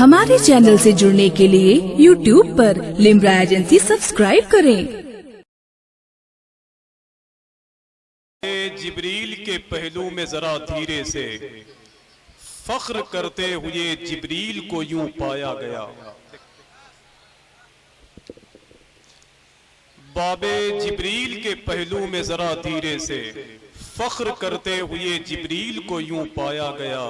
ہمارے چینل سے جڑنے کے لیے YouTube پر لمرا ایجنسی سبسکرائب کریں۔ جبریل کے پہلو میں ذرا دھیرے سے فخر کرتے ہوئے جبریل کو یوں پایا گیا۔ باب جبریل کے پہلو میں ذرا دھیرے سے فخر کرتے ہوئے جبریل کو یوں پایا گیا۔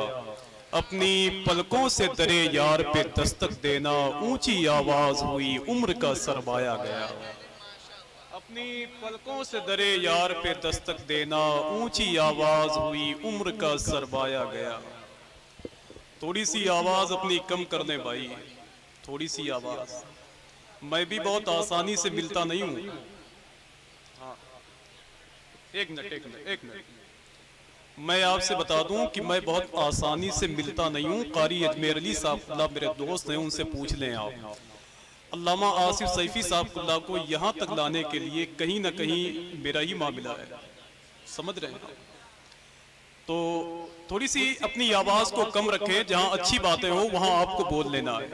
اپنی پلکوں سے درے یار پہ دستک دینا اونچی آواز ہوئی عمر کا سرمایا گیا۔ اپنی پلکوں سے درے یار پہ دستک دینا اونچی آواز ہوئی عمر کا سرمایا گیا۔ تھوڑی سی آواز اپنی کم کرنے بھائی، تھوڑی سی آواز۔ میں بھی بہت آسانی سے ملتا نہیں ہوں۔ ایک منٹ میں آپ سے بتا دوں کہ میں بہت آسانی سے ملتا نہیں ہوں۔ قاری اجمیر علی صاحب اللہ میرے دوست ہیں، ان سے پوچھ لیں آپ۔ علامہ آصف سیفی صاحب اللہ کو یہاں تک لانے کے لیے کہیں نہ کہیں میرا ہی معاملہ ہے، سمجھ رہے ہیں؟ تو تھوڑی سی اپنی آواز کو کم رکھیں، جہاں اچھی باتیں ہوں وہاں آپ کو بول لینا ہے۔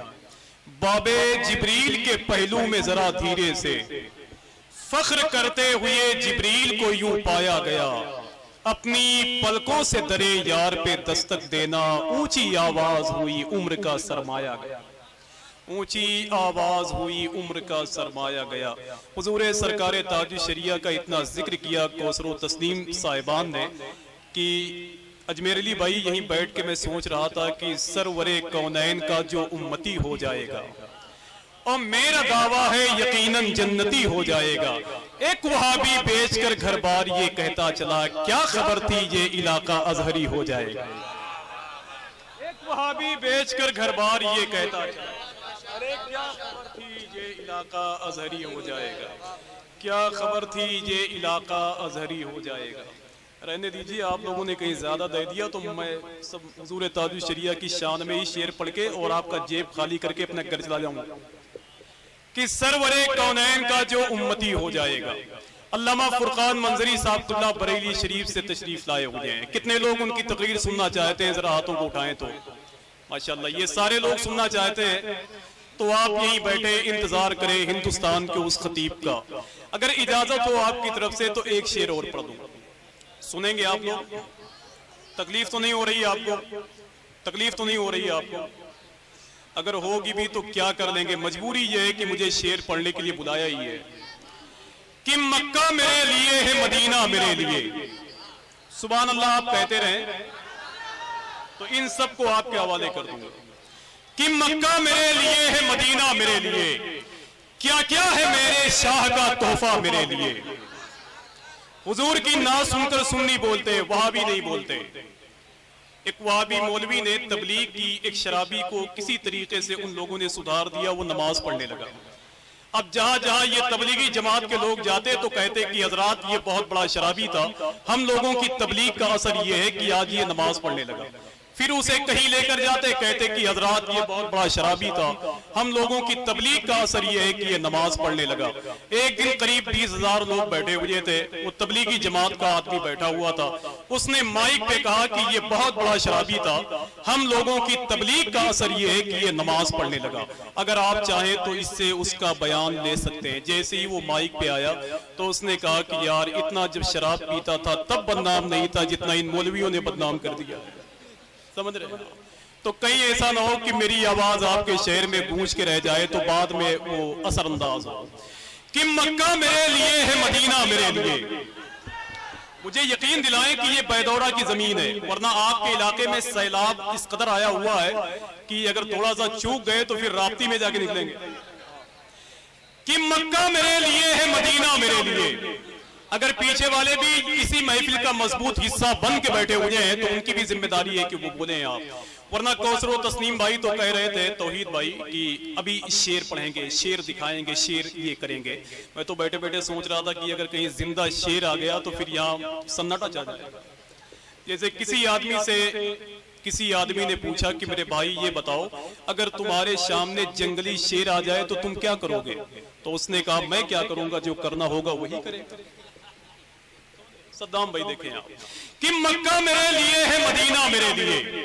باب جبریل کے پہلو میں ذرا دھیرے سے فخر کرتے ہوئے جبریل کو یوں پایا گیا۔ اپنی پلکوں سے درے یار پہ دستک دینا اونچی آواز ہوئی عمر کا سرمایا گیا۔ اونچی آواز ہوئی عمر کا سرمایا گیا۔ حضور سرکار تاج الشریعہ کا اتنا ذکر کیا کوثر و تسنیم صاحبان نے کہ اجمیر علی بھائی یہیں بیٹھ کے میں سوچ رہا تھا کہ سرور کونین کا جو امتی ہو جائے گا اور میرا دعویٰ ہے یقیناً جنتی ہو جائے گا۔ ایک وہابی بیچ کر گھر بار یہ کہتا چلا کیا خبر تھی یہ علاقہ ازہری ہو جائے گا۔ ایک وہابی بیچ کر گھر بار یہ کہتا چلا ارے کیا خبر تھی یہ علاقہ ازہری ہو جائے گا، کیا خبر تھی یہ علاقہ ازہری ہو جائے گا۔ رہنے دیجیے، آپ لوگوں نے کہیں زیادہ دے دیا تو میں سب حضور تاج الشریعہ کی شان میں ہی شعر پڑھ کے اور آپ کا جیب خالی کر کے اپنے گھر چلا جاؤں گا کہ سرور کونین کا جو امتی ہو جائے گا۔ علامہ فرقان منظری صاحب اللہ بریلی شریف سے تشریف لائے ہوئے ہیں۔ کتنے لوگ ان کی تقریر سننا چاہتے ہیں؟ ذرا ہاتھوں کو اٹھائیں تو ماشاءاللہ یہ سارے لوگ سننا چاہتے ہیں۔ تو آپ یہیں بیٹھے انتظار کریں ہندوستان کے اس خطیب کا۔ اگر اجازت ہو آپ کی طرف سے تو ایک شعر اور پڑھ دوں، سنیں گے آپ لوگ؟ تکلیف تو نہیں ہو رہی آپ کو؟ تکلیف تو نہیں ہو رہی آپ کو؟ اگر ہوگی بھی تو کیا کر لیں گے، مجبوری یہ ہے کہ مجھے شعر پڑھنے کے لیے بلایا ہی ہے کہ مکہ میرے لیے ہے مدینہ میرے لیے۔ سبحان اللہ آپ کہتے رہیں تو ان سب کو آپ کے حوالے کر دوں گا کہ مکہ میرے لیے ہے مدینہ میرے لیے، کیا کیا ہے میرے شاہ کا تحفہ میرے لیے۔ حضور کی نعت سن کر سنی بولتے، وہابی نہیں بولتے۔ ایک وہابی مولوی نے تبلیغ کی، ایک شرابی کو کسی طریقے سے ان لوگوں نے سدھار دیا، وہ نماز پڑھنے لگا۔ اب جہاں جہاں یہ تبلیغی جماعت کے لوگ جاتے تو کہتے کہ حضرات یہ بہت بڑا شرابی تھا، ہم لوگوں کی تبلیغ کا اثر یہ ہے کہ آج یہ نماز پڑھنے لگا۔ پھر اسے کہیں لے کر جاتے کہتے کہ حضرات یہ بہت بڑا شرابی تھا، ہم لوگوں کی تبلیغ کا اثر یہ ہے کہ یہ نماز پڑھنے لگا۔ ایک دن قریب 20,000 لوگ بیٹھے ہوئے تھے، وہ تبلیغی جماعت کا آدمی بیٹھا ہوا تھا، اس نے مائک پہ کہا کہ یہ بہت بڑا شرابی تھا، ہم لوگوں کی تبلیغ کا اثر یہ ہے کہ یہ نماز پڑھنے لگا۔ اگر آپ چاہیں تو اس سے اس کا بیان لے سکتے ہیں۔ جیسے ہی وہ مائک پہ آیا تو اس نے کہا کہ یار اتنا جب شراب پیتا تھا تب بدنام نہیں تھا جتنا ان مولویوں نے بدنام کر دیا۔ سمجھ رہے ہیں؟ تو کہیں ایسا نہ ہو کہ میری آواز آپ کے شہر میں گونج کے رہ جائے تو بعد میں وہ اثر انداز ہو کہ مکہ میرے لیے ہے مدینہ میرے لیے۔ مجھے یقین دلائیں کہ یہ بیدورہ کی زمین ہے، ورنہ آپ کے علاقے میں سیلاب اس قدر آیا ہوا ہے کہ اگر تھوڑا سا چوک گئے تو پھر رابطی میں جا کے نکلیں گے کہ مکہ میرے لیے ہے مدینہ میرے لیے۔ اگر پیچھے والے بھی اسی محفل کا مضبوط حصہ بن کے بیٹھے ہوئے ہیں تو ان کی بھی ذمہ داری ہے کہ وہ بولیں آپ، ورنہ کوثر و تسنیم بھائی تو کہہ رہے تھے توحید بھائی کہ ابھی شعر پڑھیں گے، شعر دکھائیں گے، شعر یہ کریں گے۔ میں تو بیٹھے بیٹھے سوچ رہا تھا کہ اگر کہیں زندہ شعر آ گیا تو پھر یہاں سناٹا چل جائے گا۔ جیسے کسی آدمی نے پوچھا کہ میرے بھائی یہ بتاؤ اگر تمہارے سامنے جنگلی شیر آ جائے تو تم کیا کرو گے؟ تو اس نے کہا میں کیا کروں گا، جو کرنا ہوگا وہی کرے گا۔ صدام بھائی دیکھیں آپ کہ مکہ میرے لیے ہے مدینہ میرے لیے،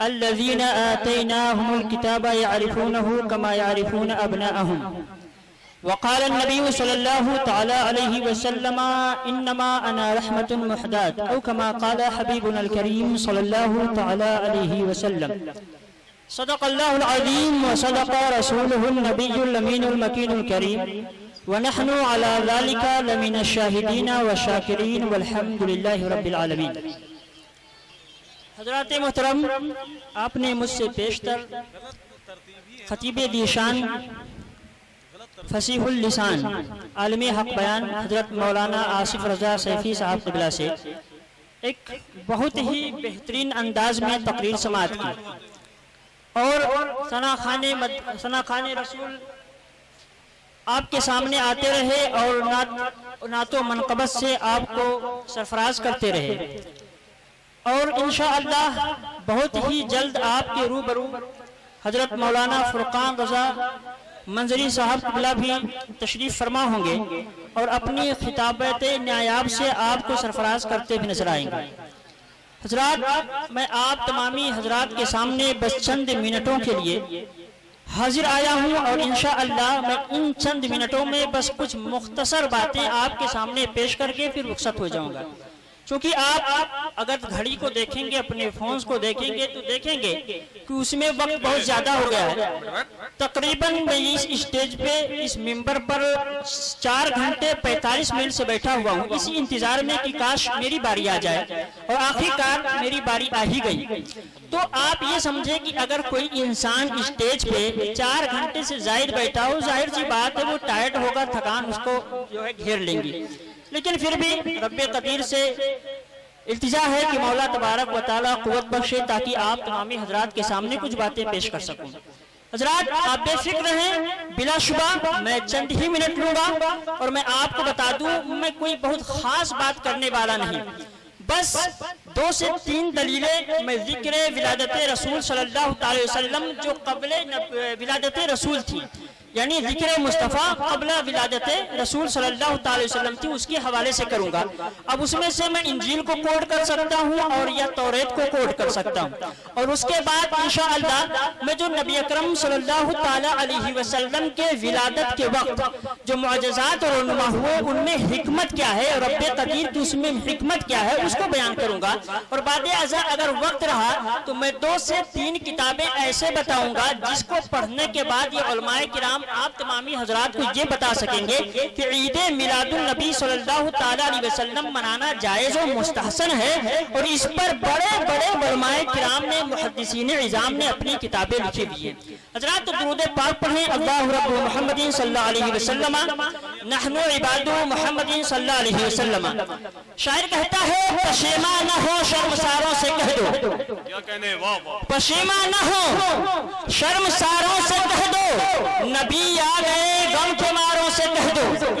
الذين آتيناهم الكتاب يعرفونه كما يعرفون أبناءهم وقال النبي صلى الله تعالى عليه وسلم إنما أنا رحمة محداد أو كما قال حبيبنا الكريم صلى الله تعالى عليه وسلم صدق الله العظيم وصدق رسوله النبي الأمين المكين الكريم ونحن على ذلك لمن الشاهدين والشاكرين والحمد لله رب العالمين۔ حضرات محترم، آپ نے مجھ سے پیشتر خطیب دیشان فصیح اللسان عالم حق بیان حضرت مولانا آصف رضا سیفی صاحب قبلہ سے ایک بہت ہی بہترین انداز میں تقریر سماعت کی، اور ثناخوان رسول آپ کے سامنے آتے رہے اور نعت و منقبت سے آپ کو سرفراز کرتے رہے، اور انشاءاللہ بہت ہی جلد آپ کے روبرو حضرت مولانا فرقان رضا منظری صاحب قبلہ بھی تشریف فرما ہوں گے اور اپنی خطابت نایاب سے آپ کو سرفراز کرتے بھی نظر آئیں گے۔ حضرات، میں آپ تمامی حضرات کے سامنے بس چند منٹوں کے لیے حاضر آیا ہوں، اور انشاءاللہ میں ان چند منٹوں میں بس کچھ مختصر باتیں آپ کے سامنے پیش کر کے پھر رخصت ہو جاؤں گا، چونکہ آپ اگر گھڑی کو دیکھیں گے، اپنے فونز کو دیکھیں گے تو دیکھیں گے کہ اس میں وقت بہت زیادہ ہو گیا ہے۔ تقریباً میں اس اسٹیج پہ اس ممبر پر 4 گھنٹے 45 منٹ سے بیٹھا ہوا ہوں، اسی انتظار میں کہ کاش میری باری آ جائے، اور آخر کار میری باری آ ہی گئی۔ تو آپ یہ سمجھیں کہ اگر کوئی انسان اسٹیج پہ 4 گھنٹے سے زائد بیٹھا ہو، ظاہر سی بات ہے وہ ٹائرڈ ہوگا، تھکان اس کو جو ہے گھیر لیں گی، لیکن پھر بھی رب قدیر سے التجا ہے کہ مولا تبارک و تعالیٰ قوت بخشے تاکہ آپ تمامی حضرات کے سامنے کچھ باتیں پیش کر سکوں۔ حضرات آپ بے فکر رہیں، بلا شبہ میں چند ہی منٹ لوں گا اور میں آپ کو بتا دوں میں کوئی بہت خاص بات کرنے والا نہیں، بس 2 سے 3 دلیلیں میں ذکر ولادت رسول صلی اللہ علیہ وسلم جو قبل ولادت رسول تھی، یعنی ذکر مصطفیٰ قبل ولادت رسول صلی اللہ علیہ وسلم تھی، اس کے حوالے سے کروں گا۔ اب اس میں سے میں انجیل کو کوٹ کر سکتا ہوں اور یا توریت کو کوٹ کر سکتا ہوں، اور اس کے بعد انشاءاللہ میں جو نبی اکرم صلی اللہ علیہ وسلم کے ولادت کے وقت جو معجزات اور رونما ہوئے ان میں حکمت کیا ہے اور رب قدیر کی اس میں حکمت کیا ہے اس کو بیان کروں گا، اور بعد ازاں اگر وقت رہا تو میں 2 سے 3 کتابیں ایسے بتاؤں گا جس کو پڑھنے کے بعد یہ علماء کرام آپ تمامی حضرات کو یہ بتا سکیں گے کہ عید میلاد النبی صلی اللہ تعالی علیہ وسلم منانا جائز و مستحسن ہے، اور اس پر بڑے بڑے علماء کرام نے محدثین عظام نے اپنی کتابیں لکھی ہوئی ہیں۔ حضرات تو درود پاک پڑھیں، اللہ رب محمد صلی اللہ علیہ وسلم نحن عباد محمد صلی اللہ علیہ وسلم۔ شاعر کہتا ہے پشیماں نہ ہو شرمساروں سے کہہ دو، کیا کہنے، واہ واہ، پشیماں نہ ہو شرمساروں سے کہہ دو، نبی آ گئے غم کے ماروں سے کہہ دو،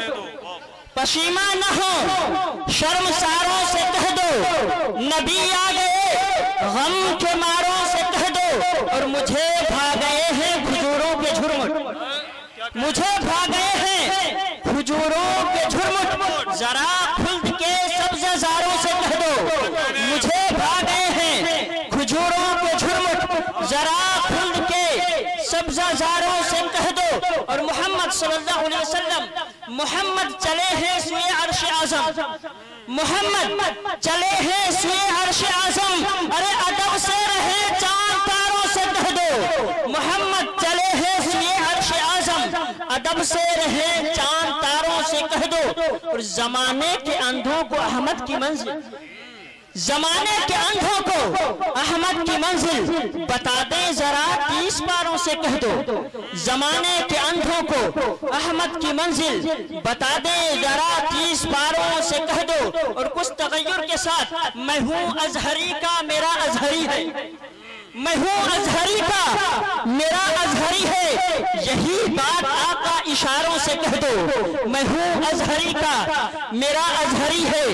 پشیماں نہ ہو شرمساروں سے کہہ دو، نبی آ گئے غم کے ماروں سے کہہ دو، اور مجھے بھا گئے ہیں کھجوروں کے جھرمٹ، مجھے بھا گئے ہیں کھجوروں کے جھرمٹ، ذرا کھلد کے سبزہ زاروں سے کہہ دو، مجھے بھا گئے ہیں کھجوروں کے جھرمٹ، ذرا کھلد کے سبزہ زاروں سے کہہ دو، اور محمد صلی اللہ علیہ وسلم محمد چلے ہیں سوئے عرش اعظم، محمد چلے ہیں سوئے عرش اعظم، ارے ادب سے رہے چاند تاروں سے کہہ دو، محمد چلے ہیں سوئے عرش اعظم، ادب سے رہے چاند تاروں سے کہہ دو، اور زمانے کے اندھوں کو احمد کی منزل، زمانے کے اندھوں کو احمد کی منزل بتا دیں ذرا 30 پاروں سے کہہ دو، زمانے کے اندھوں کو احمد کی منزل بتا دیں ذرا 30 پاروں سے کہہ دو، اور کچھ تغیر کے ساتھ میں ہوں ازہری کا میرا ازہری ہے، میں ہوں ازہری کا میرا ازہری ہے، یہی بات آقا اشاروں سے کہہ دو، میں ہوں ازہری کا میرا ازہری ہے،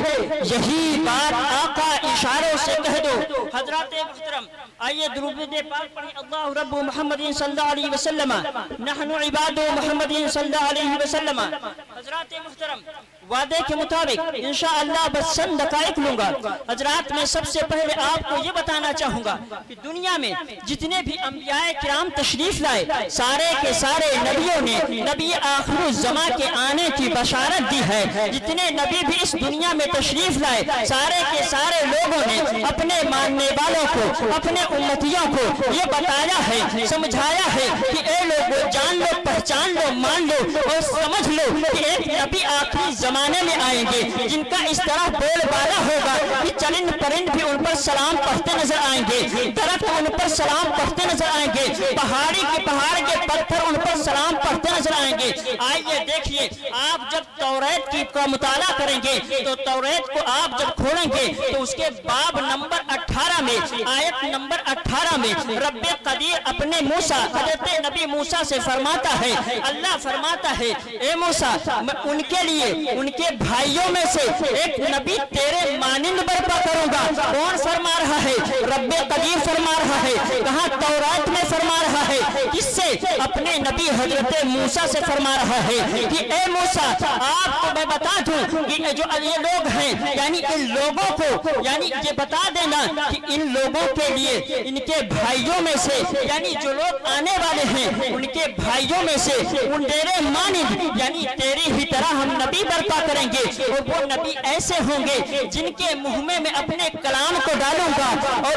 یہی بات آقا اشاروں سے کہہ دو۔ حضرات محترم آئیے درود پاک پڑھیں، اللہ رب محمد صلی اللہ علیہ وسلم نحن عباد محمد صلی اللہ علیہ وسلم۔ حضرات محترم وعدے کے مطابق انشاءاللہ بس چند دقائق لوں گا۔ حضرات میں سب سے پہلے آپ کو یہ بتانا چاہوں گا کہ دنیا میں جتنے بھی انبیاء کرام تشریف لائے سارے کے سارے نبیوں نے نبی آخر الزمان کے آنے کی بشارت دی ہے، جتنے نبی بھی اس دنیا میں تشریف لائے سارے کے سارے لوگوں نے اپنے ماننے والوں کو اپنے امتیوں کو یہ بتایا ہے، سمجھایا ہے کہ اے لوگوں جان لو، پہچان لو، مان لو اور سمجھ لو کہ ایک نبی آخری زمانے میں آئیں گے جن کا اس طرح بول بالا ہوگا کہ چرند پرند بھی ان پر سلام پڑھتے نظر آئیں گے، درخت ان پر سلام پڑھتے نظر آئیں گے، پہاڑی کے پہاڑ کے پتھر ان پر سلام پڑھتے نظر آئیں گے۔ آئیے دیکھیے آپ جب توریت کا مطالعہ کریں گے تو توریت کو آپ جب کھولیں گے تو اس کے باب نمبر 18 میں آیت نمبر 18 میں رب قدیر اپنے موسیٰ حضرت نبی موسیٰ سے فرماتا ہے، اللہ فرماتا ہے اے موسیٰ میں ان کے لیے ان کے بھائیوں میں سے ایک نبی تیرے مانند برپا کروں گا۔ کون فرما رہا ہے؟ رب قدیر فرما رہا ہے۔ کہاں تورات میں فرما رہا ہے، کس سے؟ اپنے نبی حضرت موسیٰ سے فرما رہا ہے کہ اے موسیٰ آپ کو میں بتا دوں کہ جو یہ لوگ ہیں یعنی ان لوگوں کو یعنی یہ بتا دینا کہ ان لوگوں کے لیے ان کے بھائیوں میں سے یعنی جو لوگ آنے والے ہیں ان کے بھائیوں میں سے ان تیرے مانند یعنی تیری ہی طرح ہم نبی برپا کریں گے، اور وہ نبی ایسے ہوں گے جن کے منہ میں اپنے کلام کو ڈالوں گا، اور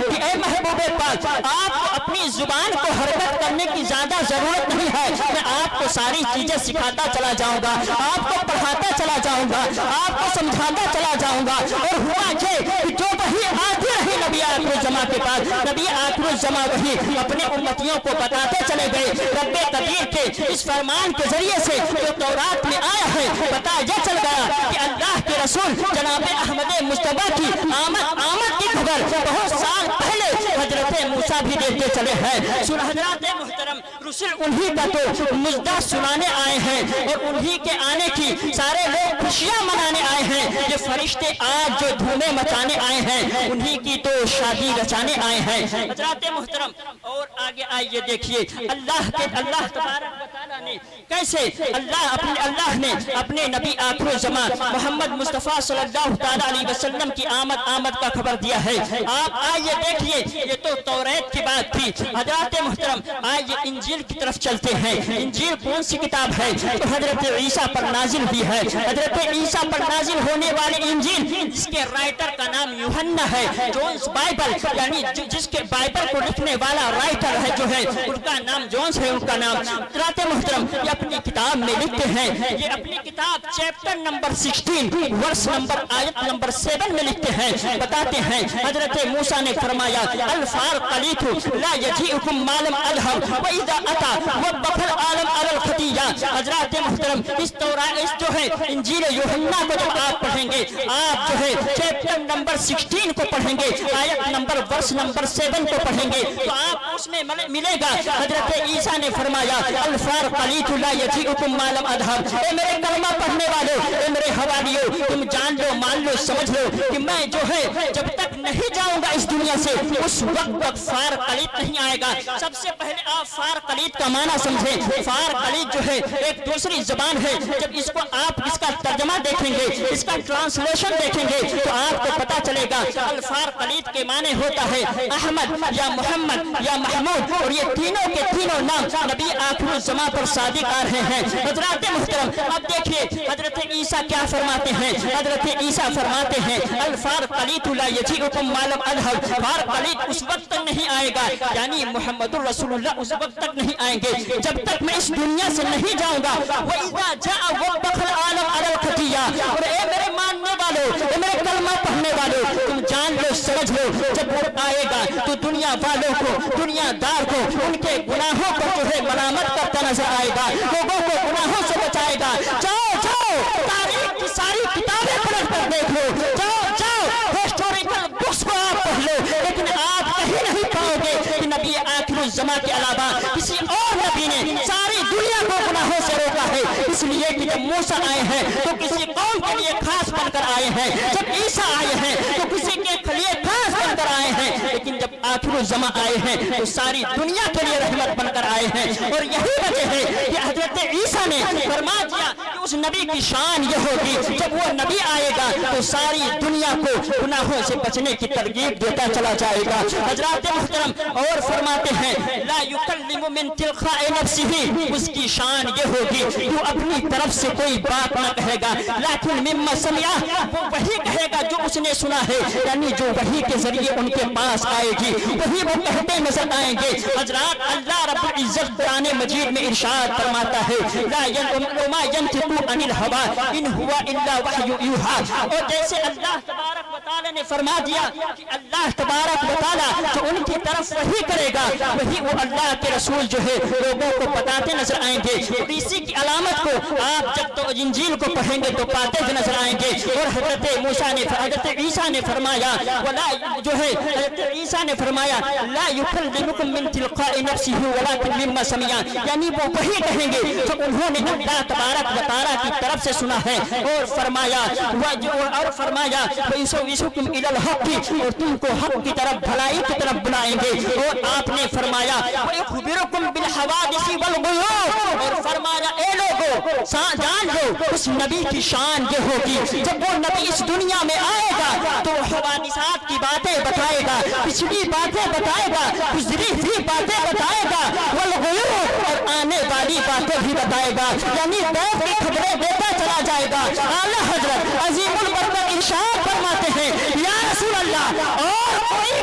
کہ اے محبوب پاک آپ کو اپنی زبان کو حرکت کرنے کی زیادہ ضرورت نہیں ہے، میں آپ کو ساری چیزیں سکھاتا چلا جاؤں گا، آپ کو پڑھاتا چلا جاؤں گا، آپ کو سمجھاتا چلا جاؤں گا۔ اور ہوا کہ جو وحی آتی رہی نبی آخر الزماں کے پاس، نبی آخر الزماں وحی اپنے امتیوں کو بتاتے چلے گئے۔ رب قدیر کے اس فرمان کے ذریعے سے جو تورات میں آیا ہے پتہ یہ چل گیا کہ اللہ کے رسول جناب احمد مصطفیٰ کی آمد کی خبر بہت سال پہلے حضرت موسیٰ بھی دیتے چلے ہیں۔ حضرات محترم، رسول انہی کا تو مجدہ سنانے آئے ہیں اور انہی کے آنے کی سارے لوگ خوشیاں منانے آئے ہیں۔ یہ فرشتے آج جو دھومیں مچانے آئے ہیں انہی کی تو شادی رچانے آئے ہیں۔ حضرات محترم، اور آگے آئیے دیکھیے اللہ تبارک و تعالیٰ نے کیسے اللہ نے اپنے نبی آخر الزمان محمد مصطفیٰ صلی اللہ تعالیٰ علیہ وسلم کی آمد کا خبر دیا ہے۔ آپ آئیے دیکھیے، یہ تو توریت کی بات تھی۔ حضرات محترم، آئیے انجیل کی طرف چلتے ہیں۔ انجیل کون سی کتاب ہے؟ تو حضرت عیسیٰ پر نازل بھی ہے۔ حضرت عیسیٰ پر نازل ہونے والی انجیل جس کے رائٹر کا نام یوحنا ہے، جونس بائبل، یعنی جس کے بائبل کو لکھنے والا رائٹر ہے جو ہے ان کا نام جونس ہے، ان کا نام۔ حضرات محترم، یہ اپنی کتاب میں لکھتے ہیں، یہ اپنی کتاب چیپٹر نمبر 16 ورس نمبر آیت نمبر 7 میں لکھتے ہیں، بتاتے ہیں حضرت موسیٰ نے فرمایا الفار قلیت لا یجیئکم مالم ادھم وَإِذَا أَتَى وَبَّخَ الْعَالَمْ عَلَى الْخَطِيَّةِ۔ حضرات محترم، اس جو ہے انجیل یوحنا کو جب آپ پڑھیں گے، آپ جو ہے چیپٹر نمبر 16 کو پڑھیں گے، آیت نمبر ورس نمبر 7 کو پڑھیں گے تو آپ اس میں ملے گا حضرت عیسیٰ نے فرمایا الفار قلیت لا یجیئکم مالم ادھم۔ اے میرے کلمہ پڑھنے والوں، اے میرے حواریوں، تم جان لو، مان لو، سمجھ لو کہ میں جو ہے جب تک نہیں جاؤں گا اس دنیا سے اس وقت تک فار قلیت نہیں آئے گا۔ سب سے پہلے آپ فار قلیت کا معنی سمجھیں۔ فار قلیت جو ہے ایک دوسری زبان ہے، جب اس کو آپ اس کا ترجمہ دیکھیں گے، اس کا ٹرانسلیشن دیکھیں گے تو آپ کو پتا چلے گا الفار قلیت کے معنی ہوتا ہے احمد یا محمد یا محمود، اور یہ تینوں کے تینوں نام نبی آخر الزماں پر صادق آ رہے ہیں۔ حضرات محترم، اب دیکھیے حضرت عیسیٰ کیا فرماتے ہیں۔ حضرت عیسیٰ فرماتے ہیں الفار قلیت لا یجیئکم مالم ادھم، فار قلیت اس وقت تک نہیں آئے گا، یعنی محمد الرسول اللہ اس وقت تک نہیں آئیں گے جب تک میں اس دنیا سے نہیں جاؤں گا۔ وَإِذَا جَاءَ وَبَّخَ الْعَالَمْ عَلَى الْخَطِيَّةِ، اور اے میرے ماننے والوں، اے میرے کلمہ پڑھنے والوں، تم جان لو، سمجھ لو، جب وہ آئے گا تو دنیا والوں کو، دنیا دار کو ان کے گناہوں کو جو ہے ملامت کرتا نظر آئے گا، لوگوں کو گناہوں سے بچائے گا۔ جاؤ تاریخ کی ساری کتابیں پلٹ کر دیکھ لو، جاؤ ہسٹوریکل بکس کو آپ پڑھ لو، لیکن آپ کہیں نہیں پاؤ گے کہ نبی آخر الزماں کے علاوہ کسی اور نبی نے ساری دنیا کو گناہوں سے روکا ہے۔ اس لیے کہ جب موسیٰ آئے ہیں تو کسی قوم کے لیے خاص بن کر آئے ہیں، جب عیسیٰ آئے ہیں تو کسی کے لیے خاص بن کر آئے ہیں، لیکن جب آخر الزماں آئے ہیں تو ساری دنیا کے لیے رحمت بن کر آئے ہیں۔ اور یہی وجہ ہے کہ حضرت عیسیٰ نے فرما دیا کہ اس نبی کی شان یہ ہوگی جب وہ نبی آئے گا تو ساری دنیا کو گناہوں سے بچنے کی ترغیب دیتا چلا جائے گا۔ حضرات محترم، اور فرماتے ہیں لا یکلم من تلقاء نفسہ، اس کی شان یہ ہوگی وہ اپنی طرف سے کوئی بات نہ کہے گا، لیکن مما سمع، وہ وہی کہے گا جو اس نے سنا ہے، یعنی جو وحی کے ذریعے ان کے پاس آئے گی وہی وہ کہتے نظر آئیں گے۔ حضرات، اللہ رب العزت قرآن مجید میں ارشاد فرماتا ہے لا وما ينطق عن الهوى ان هو الا وحی یوحی، اور جیسے اللہ تبارک و تعالی نے فرما دیا کہ اللہ تبارک و تعالی جو ان کی طرف وحی کرے گا وہی وہ اللہ کے رسول جو ہے لوگوں کو بتاتے نظر آئیں گے۔ اور اسی کی علامت کو آپ جب تو انجیل کو پڑھیں گے تو پاتے ہوئے نظر آئیں گے۔ اور حضرت عیسیٰ نے فرمایا ولا جو ہے حضرت عیسیٰ نے فرمایا لا یکلمکم من تلقاء نفسہ ولکن مما سمع، یعنی وہ وہی کہیں گے جو انہوں نے اللہ تبارک و تعالی کی طرف سے سنا ہے۔ اور فرمایا وَيُسْوِسُكُمْ إِلَى الْحَقِّ، اور تم کو حق کی طرف، بھلائی کی طرف بلائیں گے۔ اور آپ نے فرمایا وَيُخْبِرُكُمْ بِالْحَوَادِثِ وَالْغُيُوبِ، اور فرمایا اے لوگو جان لو اس نبی کی شان یہ ہوگی جب وہ نبی اس دنیا میں آئے گا تو حوادثات کی باتیں بتائے گا، پچھلی باتیں بتائے گا، گزری ہوئی باتیں بتائے گا، والغیوب، اور آنے والی باتیں بھی بتائے گا، یعنی غیب کی خبریں دیتا چلا جائے گا۔ اعلیٰ حضرت عظیم البرکت ارشاد فرماتے ہیں یا رسول اللہ، اور کوئی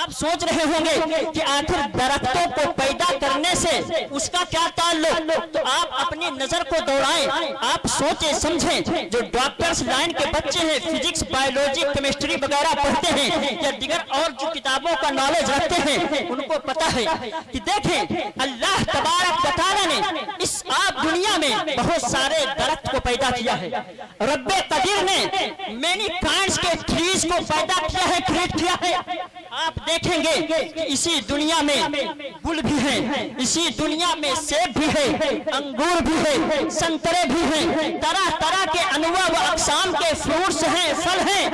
آپ سوچ رہے ہوں گے کہ آخر درختوں کو پیدا کرنے سے اس کا کیا تعلق؟ تو آپ اپنی نظر کو دوڑائیں، آپ سوچیں سمجھیں، جو ڈاکٹرز لائن کے بچے ہیں، فزکس، بایولوجی، کیمسٹری وغیرہ پڑھتے ہیں یا دیگر اور جو کتابوں کا نالج رکھتے ہیں، ان کو پتا ہے کہ دیکھیں اللہ تبارک و تعالیٰ نے اس آپ دنیا میں بہت سارے درخت کو پیدا کیا ہے۔ رب قدیر نے مینی کائنڈز کے ٹریز کو پیدا کیا ہے، کریٹ کیا ہے۔ آپ دیکھیں گے کہ اسی دنیا میں گل بھی ہیں، اسی دنیا میں سیب بھی ہے، انگور بھی ہے، سنترے بھی ہیں، طرح طرح کے انواع و اقسام کے فروٹس ہیں، پھل ہیں۔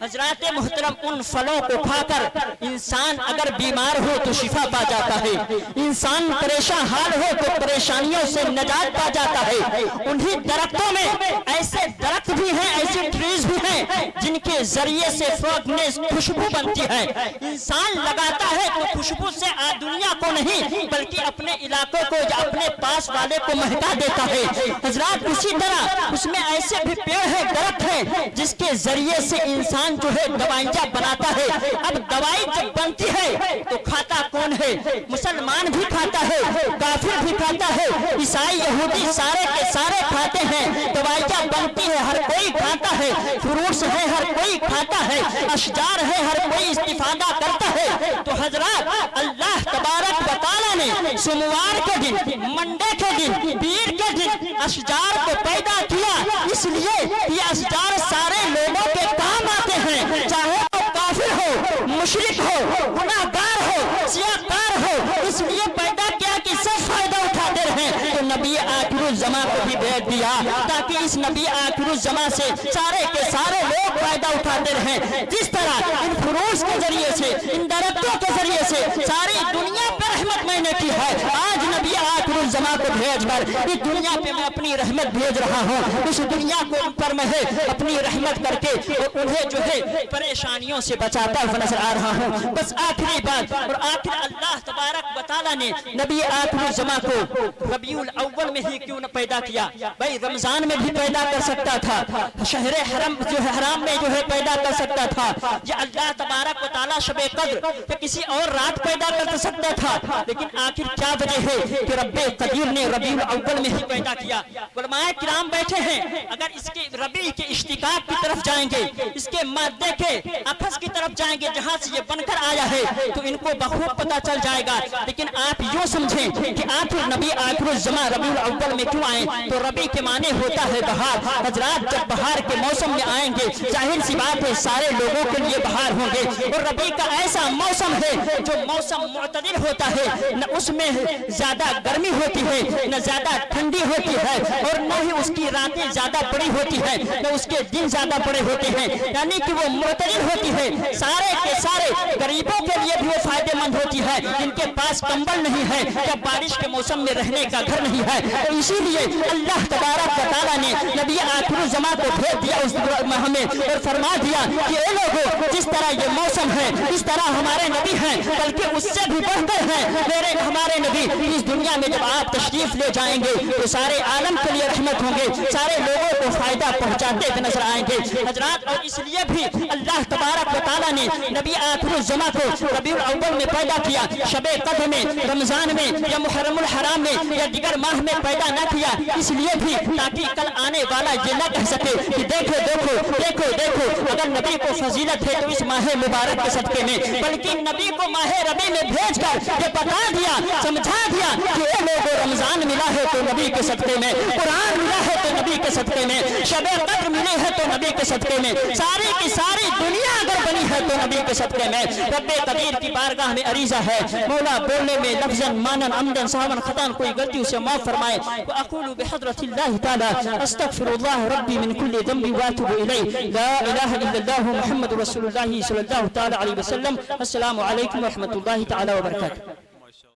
حضرات محترم، ان پھلوں کو کھا کر انسان اگر بیمار ہو تو شفا پا جاتا ہے، انسان پریشان حال ہو تو پریشانیوں سے نجات پا جاتا ہے۔ انہی درختوں میں ایسے درخت بھی ہیں، ایسے ٹریز بھی ہیں جن کے ذریعے سے فریگنس، خوشبو بنتی ہے۔ انسان لگاتا ہے تو خوشبو سے دنیا کو نہیں بلکہ اپنے علاقوں کو یا اپنے پاس والے کو مہکا دیتا ہے۔ حضرات اسی طرح اس میں ایسے بھی پیڑ ہیں، درخت ہیں جس کے ذریعے سے انسان جو ہے دوائیاں بناتا ہے۔ اب دوائی جب بنتی ہے تو کھاتا کون ہے؟ مسلمان بھی کھاتا ہے، کافر بھی کھاتا ہے، عیسائی، یہودی سارے کے سارے کھاتے ہیں۔ دوائیاں بنتی ہے، ہر کوئی کھاتا ہے، فروٹس ہے ہر کوئی کھاتا ہے، اشجار ہے ہر کوئی استفادہ کرتا ہے۔ تو حضرات اللہ تبارک و تعالیٰ نے سوموار کے دن، منڈے کے دن، پیر کے دن اشجار کو پیدا کیا، اس لیے یہ اشجار سارے لوگوں کے کام آتے ہیں، چاہے وہ کافر ہو، مشرک ہو، گناہگار ہو، سیاہ کار ہو، اس لیے پیدا کیا کہ سب فائدہ اٹھاتے رہیں۔ تو نبی آخر الزماں کو بھی بھیج دیا تاکہ اس نبی آخر الزماں سے سارے کے سارے لوگ فائدہ اٹھاتے رہیں۔ جس طرح ان فروٹس کے ذریعے سے، ان درختوں کے ذریعے سے ساری دنیا پہ رحمت میں نے کی ہے، آج نبی آخر الزماں کو بھیج کر اس دنیا پہ میں اپنی رحمت بھیج رہا ہوں۔ اس دنیا کو ان پر میں اپنی رحمت کر کے اور انہیں جو ہے پریشانیوں سے بچاتا ہوا نظر آ رہا ہوں۔ بس آخری بات اور آخر اللہ تبارک و تعالیٰ نے نبی آخر الزماں کو ربیع الاول میں ہی کیوں نہ پیدا کیا؟ بھائی رمضان میں بھی پیدا کر سکتا تھا، شہر حرم جو ہے حرام میں جو ہے پیدا کر سکتا تھا، یا اللہ تبارک و تعالیٰ شب قدر یا کسی اور رات پیدا کر سکتا تھا، لیکن آخر کیا وجہ ہے کہ رب قدیر نے ربیع الاول میں ہی پیدا کیا؟ علماء کرام بیٹھے ہیں، اگر اس کے ربیع کے اشتقاق کی طرف جائیں گے، اس کے مادے کے اخذ کی طرف جائیں گے جہاں سے یہ بن کر آیا ہے تو ان کو بخوب پتا چل جائے گا۔ لیکن آپ یوں سمجھیں کہ آخر نبی آخر الزماں ربیع الاول میں کیوں آئے؟ تو ربیع کے معنی ہوتا ہے بہار۔ حضرات جب بہار کے موسم میں آئیں گے ظاہر سی بات ہے سارے لوگوں کے لیے بہار ہوں گے، اور ربیع کا ایسا موسم ہے جو موسم معتدل ہوتا ہے، نہ اس میں زیادہ گرمی ہوتی ہے نہ زیادہ ٹھنڈی ہوتی ہے، اور نہ ہی اس کی راتیں زیادہ بڑی ہوتی ہے نہ اس کے دن زیادہ بڑے ہوتے ہیں، یعنی کہ وہ معتدل ہوتی ہے۔ سارے کے سارے غریبوں کے لیے بھی وہ فائدہ مند ہوتی ہے جن کے پاس کمبل نہیں ہے یا بارش کے موسم میں رہنے کا گھر نہیں ہے، تو اسی لیے اللہ تبارک و تعالیٰ نے نبی آخر الزماں کو بھیج دیا اس ہمیں اور فرما دیا کہ اے لوگوں جس طرح یہ موسم ہے اس طرح ہمارے نبی ہیں، بلکہ اس سے بھی بہتر ہیں ہمارے نبی۔ اس دنیا میں جب آپ تشریف لے جائیں گے تو سارے عالم کے لیے رحمت ہوں گے، سارے لوگوں کو فائدہ پہنچاتے ہوئے نظر آئیں گے حضرات۔ اور اس لیے بھی اللہ تبارک و تعالیٰ نے نبی آخر الزماں کو ربیع الاول میں پیدا کیا، شب قدر میں، رمضان میں یا محرم الحرام میں یا دیگر ماہ میں پیدا نہ کیا، اس لیے بھی تاکہ کل آنے والا یہ نہ کہہ سکے کہ دیکھو دیکھو دیکھو دیکھو اگر نبی کو فضیلت ہے تو اس ماہ مبارک کے صدقے میں، بلکہ نبی کو ماہ ربیع میں بھیج کر یہ بتا دیا، سمجھا دیا کہ اے لوگوں رمضان ملا ہے تو نبی کے صدقے میں، قرآن ملا ہے تو نبی کے صدقے میں، شب قدر ملی ہے تو نبی کے صدقے میں، ساری کی ساری دنیا اگر بنی ہے تو نبی کے صدقے میں۔ رب قدیر کی بارگاہ میں عریضہ ہے مولا بولنے میں لفظاً مانن عمدن صحاباً خطاً کوئی غلطی اسے معاف فرمائے۔ وأقول بحضرة الله تعالى أستغفر الله ربي من كل ذنب وأتوب إليه، لا إله إلا الله محمد رسول الله صلى الله تعالى عليه وسلم۔ السلام عليكم ورحمة الله تعالى وبركاته۔